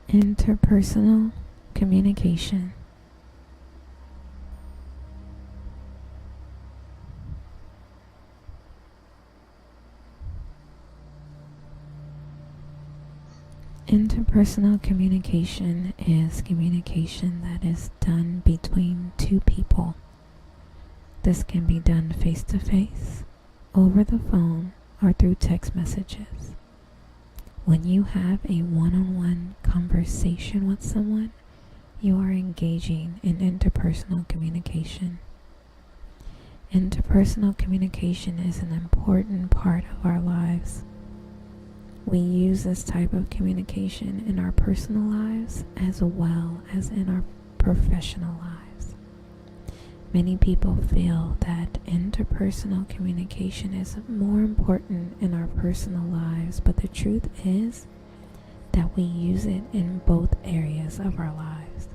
Interpersonal communication. Interpersonal communication is communication that is done between two people. This can be done face-to-face, over the phone, or through text messages. When you have a one-on-one conversation with someone, you are engaging in interpersonal communication. Interpersonal communication is an important part of our lives. We use this type of communication in our personal lives as well as in our professional lives. Many people feel that interpersonal communication is more important in our personal lives, but the truth is that we use it in both areas of our lives.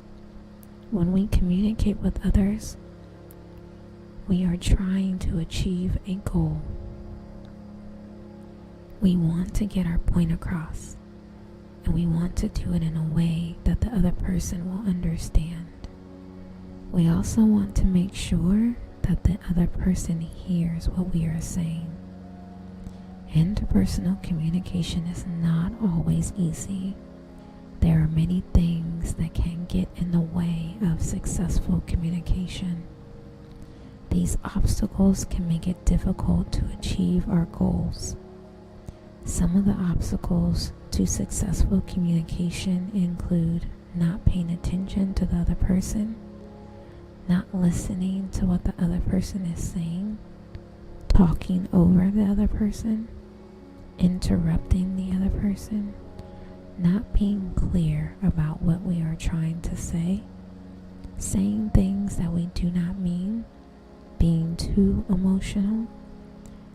When we communicate with others, we are trying to achieve a goal. We want to get our point across, and we want to do it in a way that the other person will understand. We also want to make sure that the other person hears what we are saying. Interpersonal communication is not always easy. There are many things that can get in the way of successful communication. These obstacles can make it difficult to achieve our goals. Some of the obstacles to successful communication include not paying attention to the other person, not listening to what the other person is saying, talking over the other person, interrupting the other person, not being clear about what we are trying to say, saying things that we do not mean, being too emotional,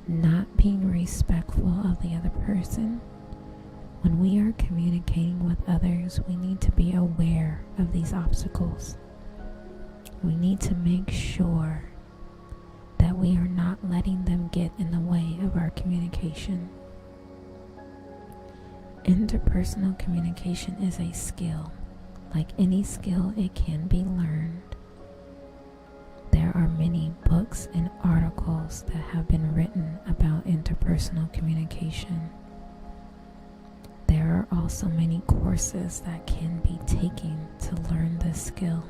not being respectful of the other person. When we are communicating with others, we need to be aware of these obstacles. We need to make sure that we are not letting them get in the way of our communication. Interpersonal communication is a skill. Like any skill, it can be learned. There are many books and articles that have been written about interpersonal communication. There are also many courses that can be taken to learn this skill.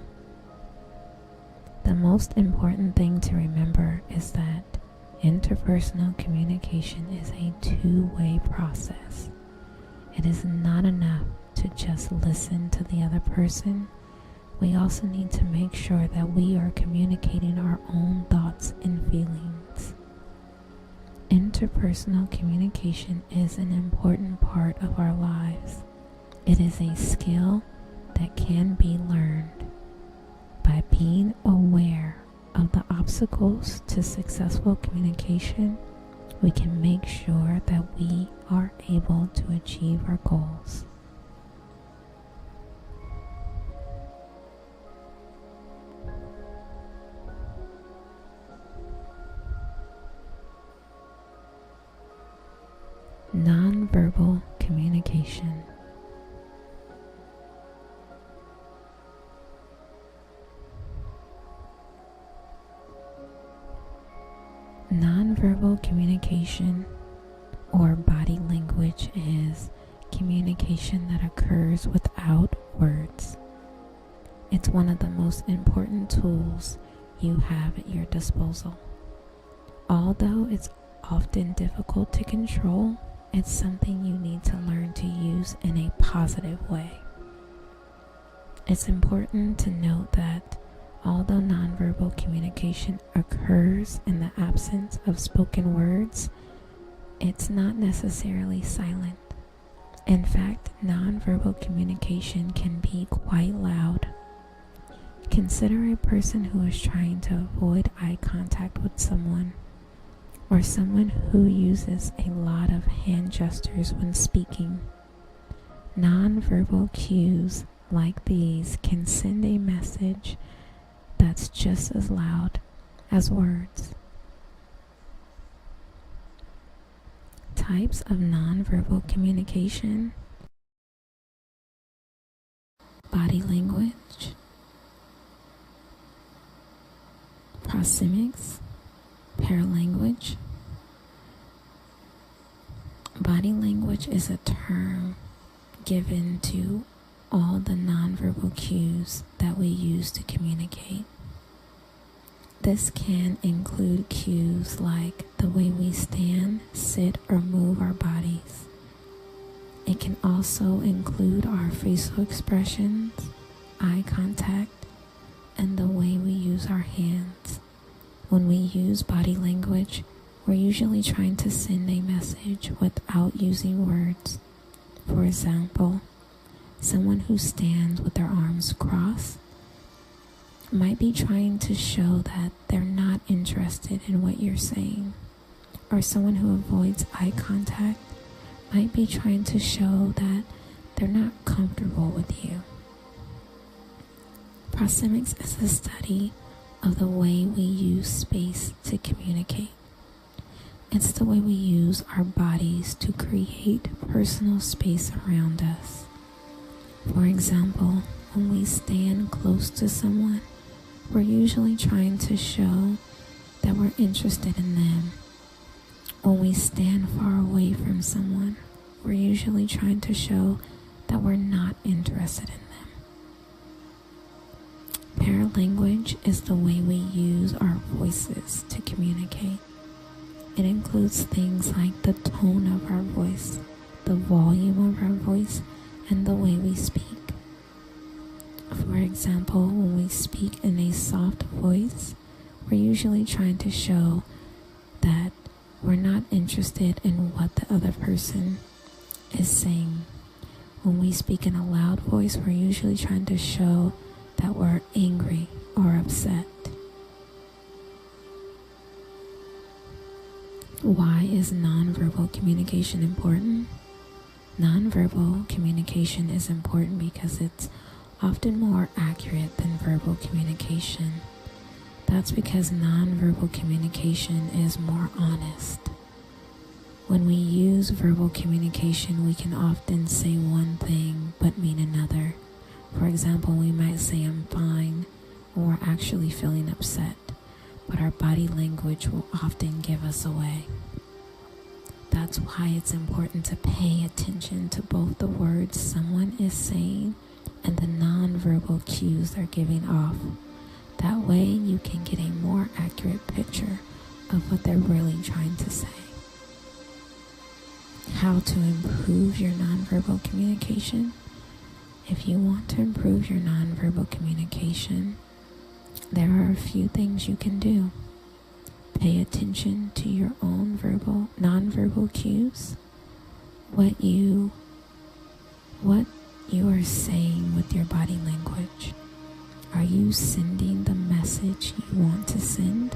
The most important thing to remember is that interpersonal communication is a two-way process. It is not enough to just listen to the other person. We also need to make sure that we are communicating our own thoughts and feelings. Interpersonal communication is an important part of our lives. It is a skill that can be learned. By being aware of the obstacles to successful communication, we can make sure that we are able to achieve our goals. Nonverbal communication. Nonverbal communication, or body language, is communication that occurs without words. It's one of the most important tools you have at your disposal. Although it's often difficult to control, it's something you need to learn to use in a positive way. It's important to note that although nonverbal communication occurs in the absence of spoken words, it's not necessarily silent. In fact, nonverbal communication can be quite loud. Consider a person who is trying to avoid eye contact with someone, or someone who uses a lot of hand gestures when speaking. Nonverbal cues like these can send a message that's just as loud as words. Types of nonverbal communication body language, proxemics, paralanguage. Body language is a term given to all the nonverbal cues that we use to communicate. This can include cues like the way we stand, sit, or move our bodies. It can also include our facial expressions, eye contact, and the way we use our hands. When we use body language, we're usually trying to send a message without using words. For example, someone who stands with their arms crossed might be trying to show that they're not interested in what you're saying. Or someone who avoids eye contact might be trying to show that they're not comfortable with you. Proxemics is the study of the way we use space to communicate. It's the way we use our bodies to create personal space around us. For example, when we stand close to someone, we're usually trying to show that we're interested in them. When we stand far away from someone, we're usually trying to show that we're not interested in them. Paralanguage is the way we use our voices to communicate. It includes things like the tone of our voice, the volume of our voice, and the way we speak. For example, when we speak in a soft voice, we're usually trying to show that we're not interested in what the other person is saying. When we speak in a loud voice, we're usually trying to show that we're angry or upset. Why is nonverbal communication important? Nonverbal communication is important because it's often more accurate than verbal communication. That's because nonverbal communication is more honest. When we use verbal communication, we can often say one thing but mean another. For example, we might say I'm fine when we're actually feeling upset, but our body language will often give us away. That's why it's important to pay attention to both the words someone is saying and the nonverbal cues they're giving off. That way you can get a more accurate picture of what they're really trying to say. How to improve your nonverbal communication? If you want to improve your nonverbal communication, there are a few things you can do. Pay attention to your own nonverbal cues. What you are saying with your body language. Are you sending the message you want to send?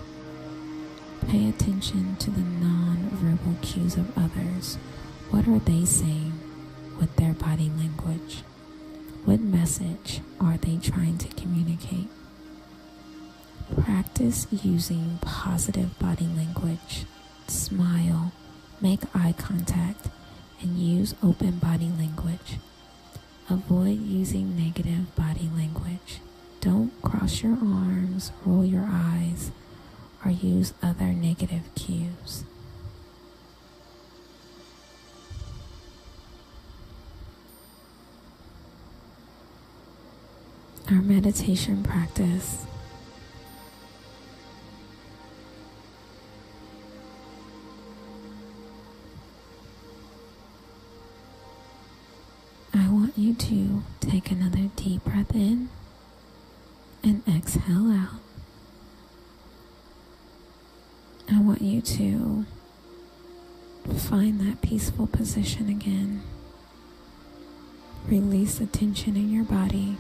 Pay attention to the nonverbal cues of others. What are they saying with their body language? What message are they trying to communicate? Practice using positive body language. Smile, make eye contact, and use open body language. Avoid using negative body language. Don't cross your arms, roll your eyes, or use other negative cues. Our meditation practice. I want you to take another deep breath in and exhale out. I want you to find that peaceful position again. Release the tension in your body.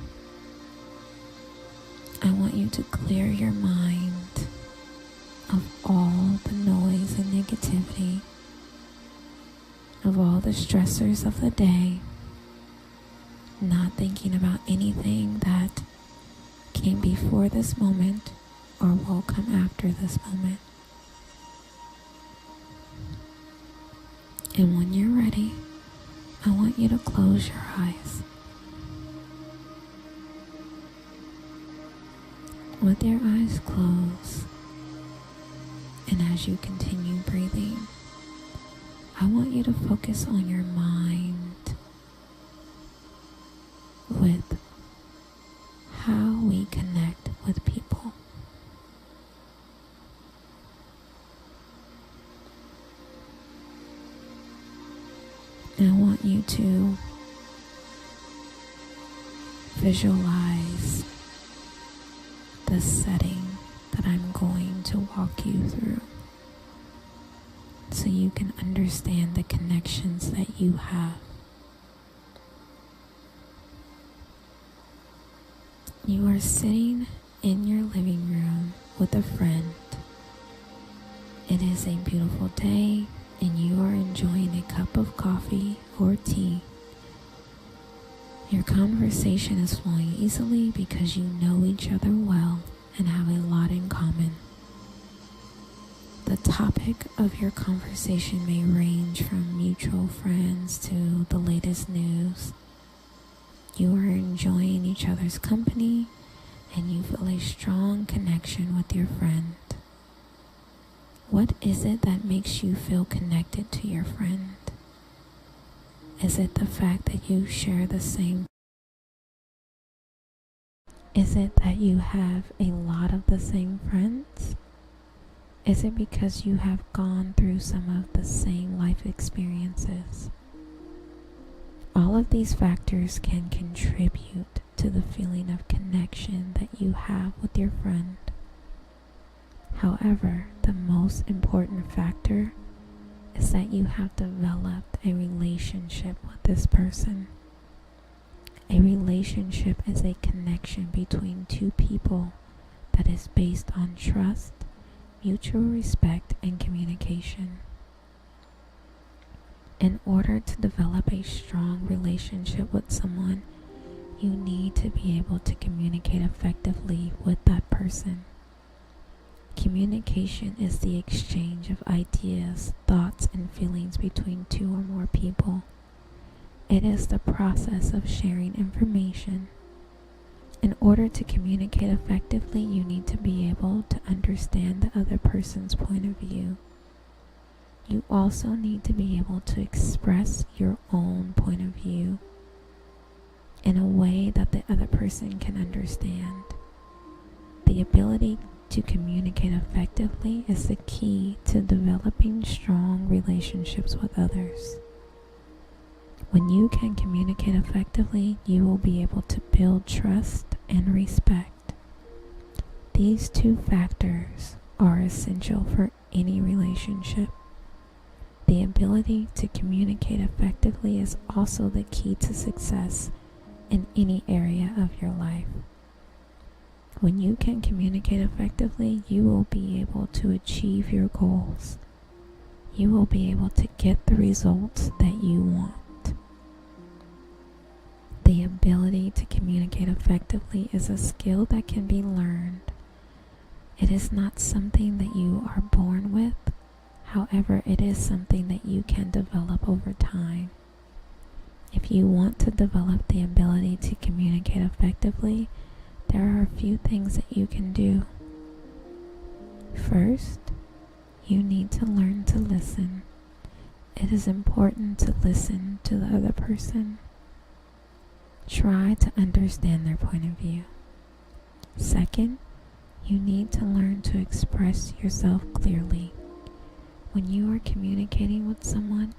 I want you to clear your mind of all the noise and negativity, of all the stressors of the day, not thinking about anything that came before this moment or will come after this moment. And when you're ready, I want you to close your eyes. with your eyes closed, and as you continue breathing, I want you to focus on your mind with how we connect with people. And I want you to visualize the setting that I'm going to walk you through so you can understand the connections that you have. You are sitting in your living room with a friend. It is a beautiful day and you are enjoying a cup of coffee or tea. Your conversation is flowing easily because you know each other well and have a lot in common. The topic of your conversation may range from mutual friends to the latest news. You are enjoying each other's company and you feel a strong connection with your friend. What is it that makes you feel connected to your friend? Is it the fact that you share the same? Is it that you have a lot of the same friends? Is it because you have gone through some of the same life experiences? All of these factors can contribute to the feeling of connection that you have with your friend. However, the most important factor is that you have developed a relationship with this person. A relationship is a connection between two people that is based on trust, mutual respect, and communication. In order to develop a strong relationship with someone, you need to be able to communicate effectively with that person. Communication is the exchange of ideas, thoughts, and feelings between two or more people. It is the process of sharing information. In order to communicate effectively, you need to be able to understand the other person's point of view. You also need to be able to express your own point of view in a way that the other person can understand. The ability to communicate effectively is the key to developing strong relationships with others. When you can communicate effectively, you will be able to build trust and respect. These two factors are essential for any relationship. The ability to communicate effectively is also the key to success in any area of your life. When you can communicate effectively, you will be able to achieve your goals. You will be able to get the results that you want. The ability to communicate effectively is a skill that can be learned. It is not something that you are born with. However, it is something that you can develop over time. If you want to develop the ability to communicate effectively, there are a few things that you can do. First, you need to learn to listen. It is important to listen to the other person. Try to understand their point of view. Second, you need to learn to express yourself clearly. When you are communicating with someone,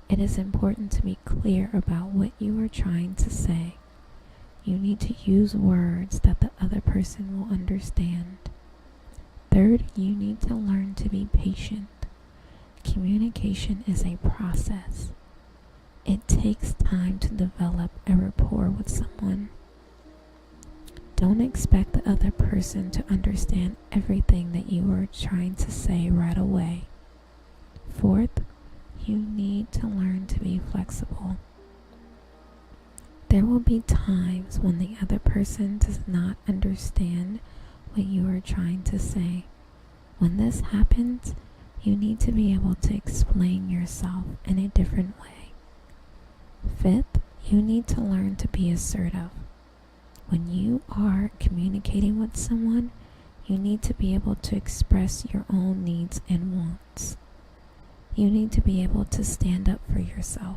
it is important to be clear about what you are trying to say. You need to use words that the other person will understand. Third, you need to learn to be patient. Communication is a process. It takes time to develop a rapport with someone. Don't expect the other person to understand everything that you are trying to say right away. Fourth, you need to learn to be flexible. There will be times when the other person does not understand what you are trying to say. When this happens, you need to be able to explain yourself in a different way. Fifth, you need to learn to be assertive. When you are communicating with someone, You need to be able to express your own needs and wants. You need to be able to stand up for yourself.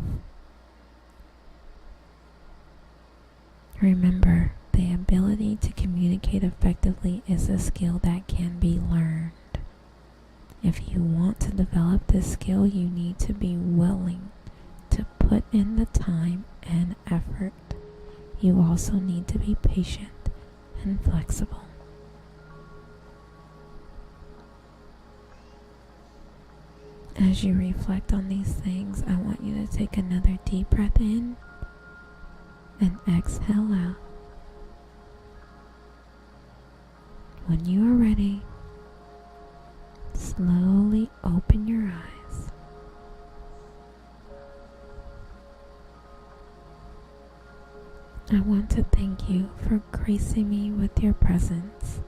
Remember, the ability to communicate effectively is a skill that can be learned. If you want to develop this skill, you need to be willing to put in the time and effort. You also need to be patient and flexible. As you reflect on these things, I want you to take another deep breath in and exhale out. When you are ready, slowly open your eyes. I want to thank you for gracing me with your presence.